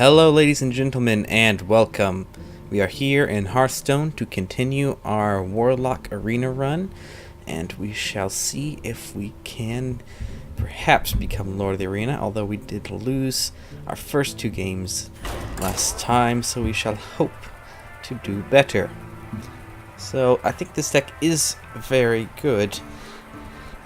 Hello ladies and gentlemen, and welcome. We are here in Hearthstone to continue our Warlock arena run, and we shall see if we can perhaps become Lord of the Arena, although we did lose our first two games last time, so we shall hope to do better. So I think this deck is very good,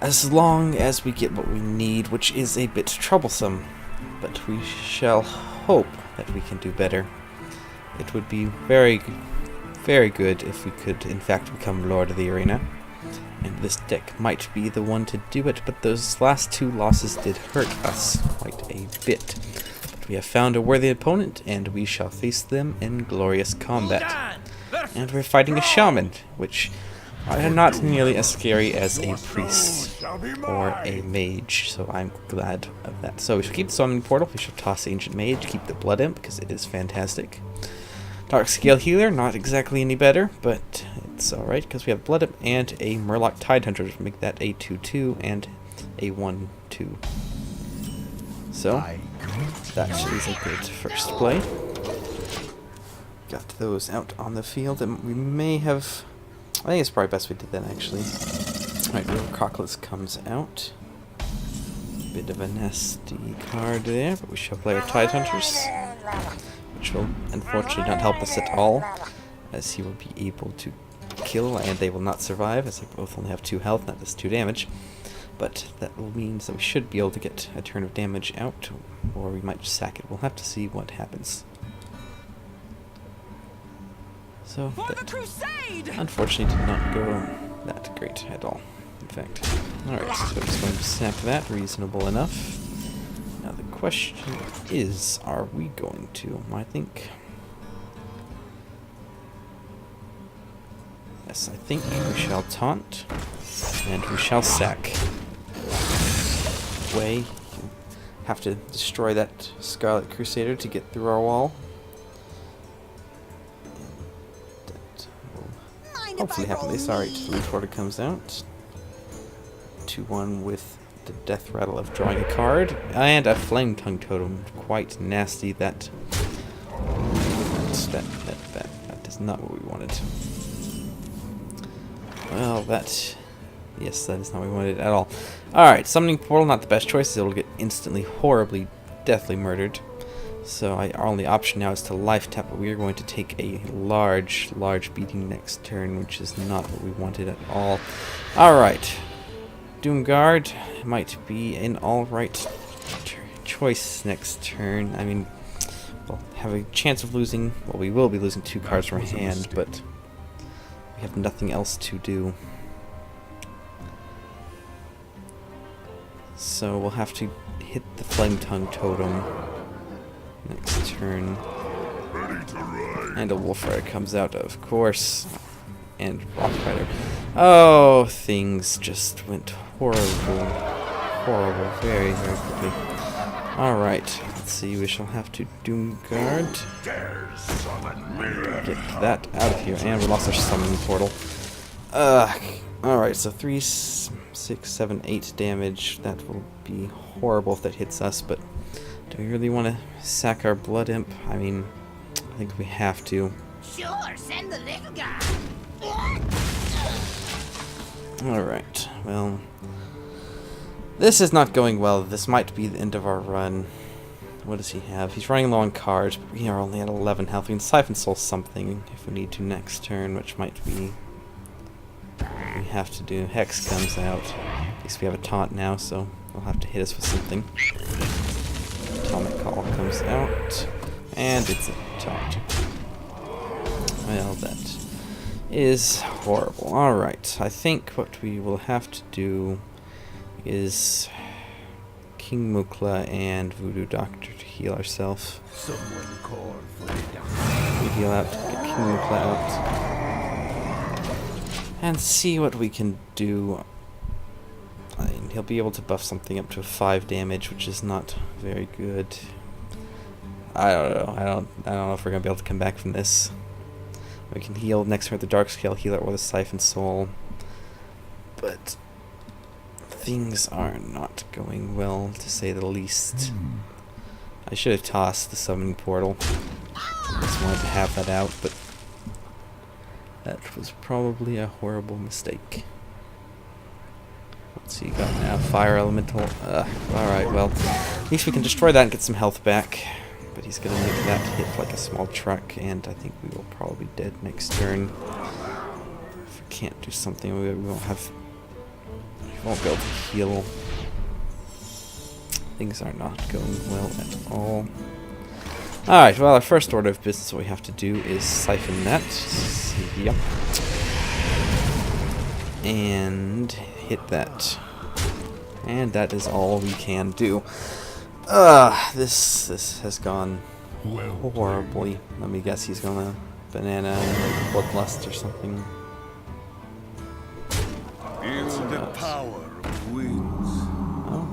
as long as we get what we need, which is a bit troublesome, but we shall hope that we can do better. It would be very good if we could in fact become Lord of the Arena, and this deck might be the one to do it, but those last two losses did hurt us quite a bit. But we have found a worthy opponent, and we shall face them in glorious combat. And we're fighting a shaman, which are not nearly as scary as a priest or a mage, so I'm glad of that. So we shall keep the summoning portal, we shall toss Ancient Mage, keep the Blood Imp, because it is fantastic. Dark Scale Healer, not exactly any better, but it's alright, because we have Blood Imp and a Murloc Tidehunter to make that a 2-2 and a 1-2. So, that is a good first play. Got those out on the field, and we may have... I think it's probably best we did that, actually. Alright, Little Crockless comes out. Bit of a nasty card there, but we shall play our Tidehunters, which will unfortunately not help us at all, as he will be able to kill, and they will not survive, as they both only have 2 health, not just 2 damage. But that means that we should be able to get a turn of damage out, or we might just sack it. We'll have to see what happens. So that unfortunately did not go that great at all, in fact. Alright, so just going to snap that, reasonable enough. Now the question is, are we going to? I think... Yes, I think we shall taunt, and we shall sack. Way, you have to destroy that Scarlet Crusader to get through our wall. Hopefully happen this. Alright, the recorder comes out. 2-1 with the death rattle of drawing a card. And a Flame Tongue Totem. Quite nasty. That is not what we wanted. Well, yes, that is not what we wanted at all. Alright, Summoning Portal, not the best choice. It will get instantly, horribly, deathly murdered. So our only option now is to life tap, but we are going to take a large beating next turn, which is not what we wanted at all. Alright. Doomguard might be an alright choice next turn. I mean, we'll have a chance of losing, well, we will be losing 2 cards from hand, but we have nothing else to do. So we'll have to hit the Flame Tongue Totem next turn. And a Wolf Rider comes out, of course. And Rock Rider. Oh, things just went horrible. Horrible. Very quickly. Alright, let's see. We shall have to Doomguard. Get that out of here. And we lost our Summoning Portal. Alright, so 3, 6, 7, 8 damage. That will be horrible if that hits us, but do we really want to sack our Blood Imp? I mean, I think we have to. Sure, send the little guy. Alright, well, this is not going well. This might be the end of our run. What does he have? He's running low on cards, but we are only at 11 health. We can Siphon Soul something if we need to next turn, which might be what we have to do. Hex comes out. At least we have a taunt now, so they'll have to hit us with something. Atomic Call comes out, and it's a taunt. Well, that is horrible. Alright, I think what we will have to do is King Mukla and Voodoo Doctor to heal ourselves. We heal out, get King Mukla out, and see what we can do. I mean, he'll be able to buff something up to 5 damage, which is not very good. I don't know. I don't know if we're gonna be able to come back from this. We can heal next turn with the Dark Scale Healer or the Siphon Soul, but things are not going well, to say the least. I I should have tossed the summoning portal. Just wanted to have that out, but that was probably a horrible mistake. Let's see, got now fire elemental. Alright, well, at least we can destroy that and get some health back. But he's gonna make that hit like a small truck, and I think we will probably be dead next turn. If we can't do something, we won't be able to heal. Things are not going well at all. Alright, well, our first order of business, what we have to do is siphon that. Yep. And hit that. And that is all we can do. This has gone horribly. Let me guess, he's gonna banana and like bloodlust or something. Feel the power of winds. Oh.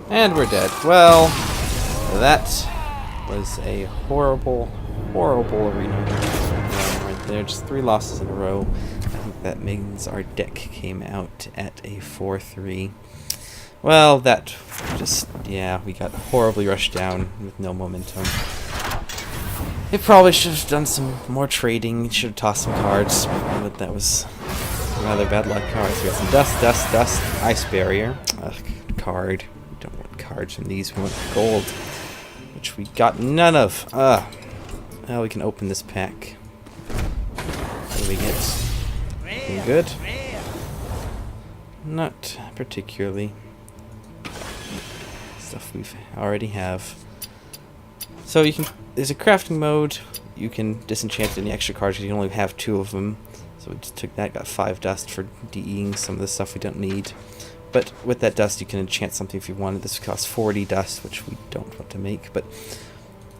And we're dead. Well, that was a horrible arena run right there. Just 3 losses in a row. I think that means our deck came out at a 4-3. Well, that just, yeah, we got horribly rushed down with no momentum. It probably should have done some more trading, should have tossed some cards, but that was rather bad luck. Alright, so we got some dust, ice barrier, card. We don't want cards from these, we want gold, which we got none of. Well, we can open this pack. What do we get? Anything good? Not particularly. Stuff we already have. So you can, there's a crafting mode. You can disenchant any extra cards because you only have 2 of them. So we just took that, got 5 dust for DEing some of the stuff we don't need. But with that dust you can enchant something if you wanted. This costs 40 dust, which we don't want to make. But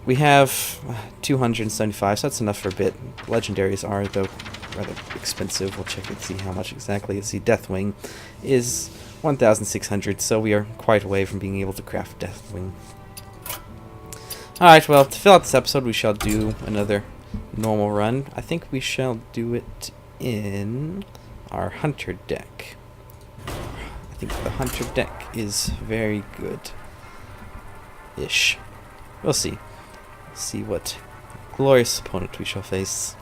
we have 275, so that's enough for a bit. Legendaries are, though, rather expensive. We'll check and see how much exactly. Let's see, Deathwing is 1,600, so we are quite away from being able to craft Deathwing. Alright, well, to fill out this episode, we shall do another normal run. I think we shall do it in our Hunter deck. I think the Hunter deck is very good-ish. We'll see. See what glorious opponent we shall face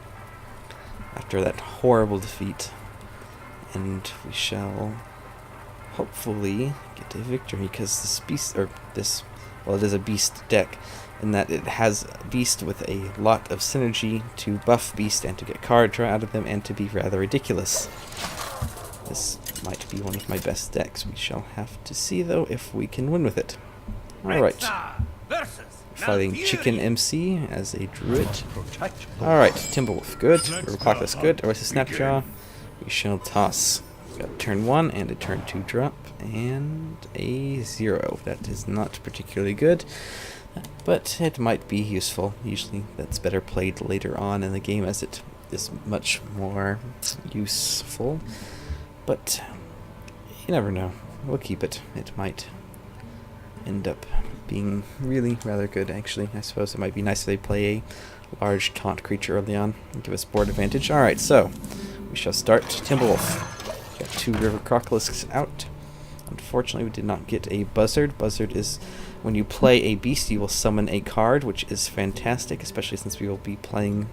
after that horrible defeat. And we shall hopefully get a victory, because this beast, or this, well, it is a beast deck, in that it has beast with a lot of synergy to buff beast and to get card draw out of them and to be rather ridiculous. This might be one of my best decks. We shall have to see, though, if we can win with it. Alright. Fighting Chicken MC as a druid. Alright, Timberwolf, good. River good. Oasis Snapjaw. We shall toss. Got turn 1 and a turn 2 drop, and a 0. That is not particularly good, but it might be useful. Usually that's better played later on in the game, as it is much more useful. But you never know. We'll keep it. It might end up being really rather good, actually. I suppose it might be nice if they play a large taunt creature early on and give us board advantage. Alright, so we shall start Timberwolf. Got 2 River Crocolisks out. Unfortunately, we did not get a Buzzard. Buzzard is when you play a beast, you will summon a card, which is fantastic, especially since we will be playing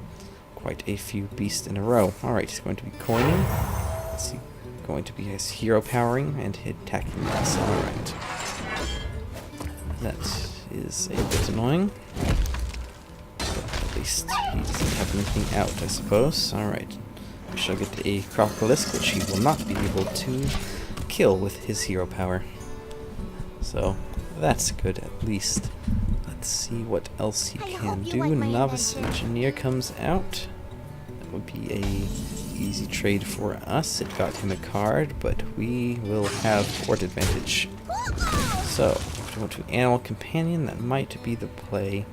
quite a few beasts in a row. Alright, he's going to be coining. Let's see, going to be his hero powering and hit attacking us. Alright. That is a bit annoying. But at least he doesn't have anything out, I suppose. Alright. We shall get a Crocolisk, which he will not be able to kill with his hero power. So that's good, at least. Let's see what else he can do. Novice Engineer comes out. That would be a easy trade for us. It got him a card, but we will have board advantage. So, if we go to Animal Companion, that might be the play. In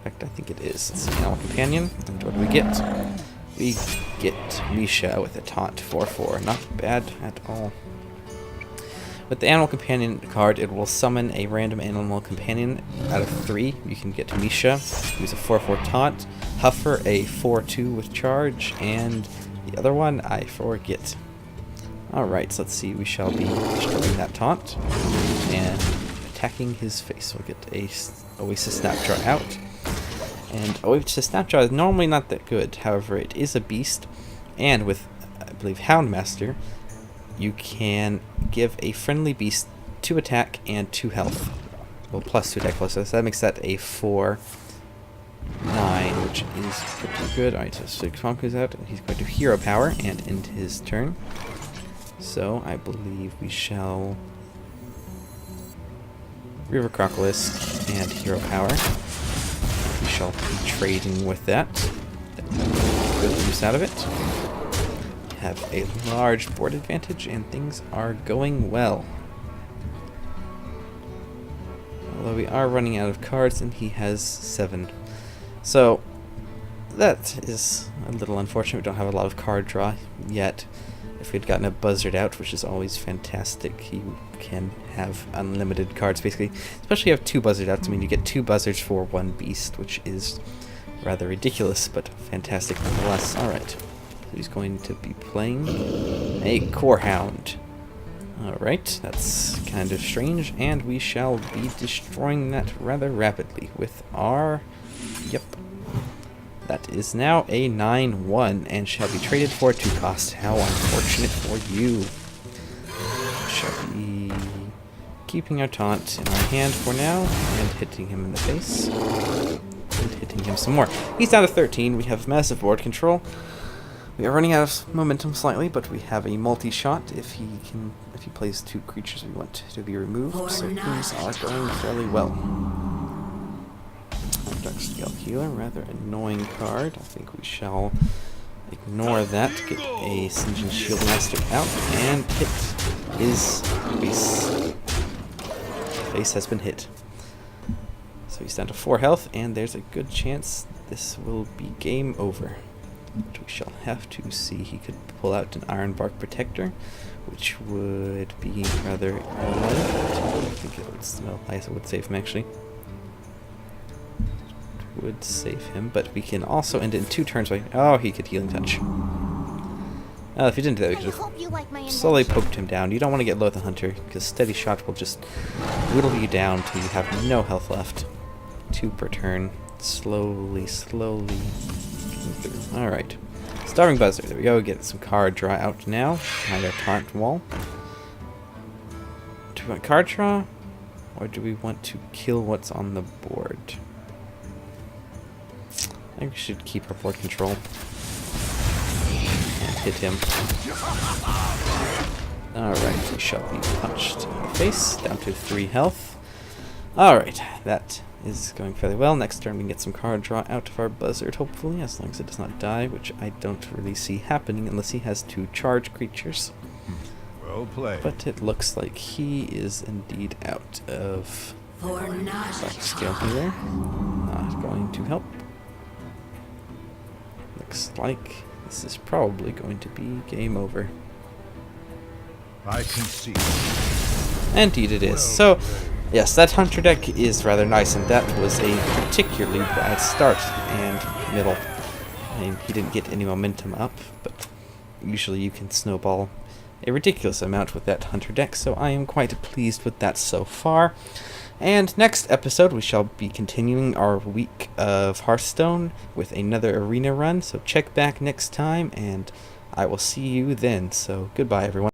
fact, I think it is. Let's see, Animal Companion. And what do we get? We get Misha with a taunt 4/4. Not bad at all. With the Animal Companion card, it will summon a random Animal Companion out of 3. You can get Misha, who's a 4/4 taunt, Huffer, a 4/2 with charge, and the other one, I forget. Alright, so let's see, we shall be destroying that taunt, and attacking his face. We'll get a Oasis Snapjaw out. And Oasis Snapjaw is normally not that good. However, it is a beast. And with, I believe, Houndmaster, you can give a friendly beast 2 attack and 2 health. Well, plus 2 attack plus. So that makes that a 4-9, which is pretty good. Alright, so Swamp goes out, and he's going to Hero Power and end his turn. So I believe we shall River Crocolisk and Hero Power. We shall be trading with that. Good use out of it. Have a large board advantage, and things are going well. Although we are running out of cards, and he has 7. So that is a little unfortunate. We don't have a lot of card draw yet. If we'd gotten a Buzzard out, which is always fantastic, he can have unlimited cards, basically. Especially if you have 2 Buzzard outs. I mean, you get 2 Buzzards for 1 beast, which is rather ridiculous, but fantastic nonetheless. Alright, so he's going to be playing a Core Hound. Alright, that's kind of strange, and we shall be destroying that rather rapidly with our... Yep. That is now a 9-1 and shall be traded for 2 cost. How unfortunate for you. Shall be keeping our taunt in our hand for now and hitting him in the face. And hitting him some more. He's down to 13. We have massive board control. We are running out of momentum slightly, but we have a multi-shot if he plays 2 creatures we want to be removed. So things are going fairly well. Darkscale Healer, rather annoying card. I think we shall ignore that, get a Sinjin Shieldmaster out, and hit his face. Face has been hit. So he's down to 4 health, and there's a good chance this will be game over. But we shall have to see. He could pull out an Ironbark Protector, which would be rather light. I think it would smell nice. It would save him, actually. Would save him, but we can also end it in 2 turns by... Oh, he could Healing Touch. If he didn't do that, we could have slowly poked him down. You don't want to get low with the Hunter, because Steady Shot will just whittle you down till you have no health left. 2 per turn. Slowly. Alright. Starving Buzzard. There we go. Get some card draw out now. Behind our taunt wall. Do we want card draw? Or do we want to kill what's on the board? I think we should keep our board control. And hit him. Alright, we shall be punched in the face. Down to 3 health. Alright, that is going fairly well. Next turn we can get some card draw out of our Buzzard, hopefully, as long as it does not die, which I don't really see happening unless he has 2 charge creatures. Well played. But it looks like he is indeed out of Darkscale Healer. Not going to help. Looks like this is probably going to be game over. I can see. Indeed it is. So, yes, that Hunter deck is rather nice, and that was a particularly bad start and middle. I mean, he didn't get any momentum up, but usually you can snowball a ridiculous amount with that Hunter deck, so I am quite pleased with that so far. And next episode, we shall be continuing our week of Hearthstone with another arena run. So check back next time, and I will see you then. So goodbye, everyone.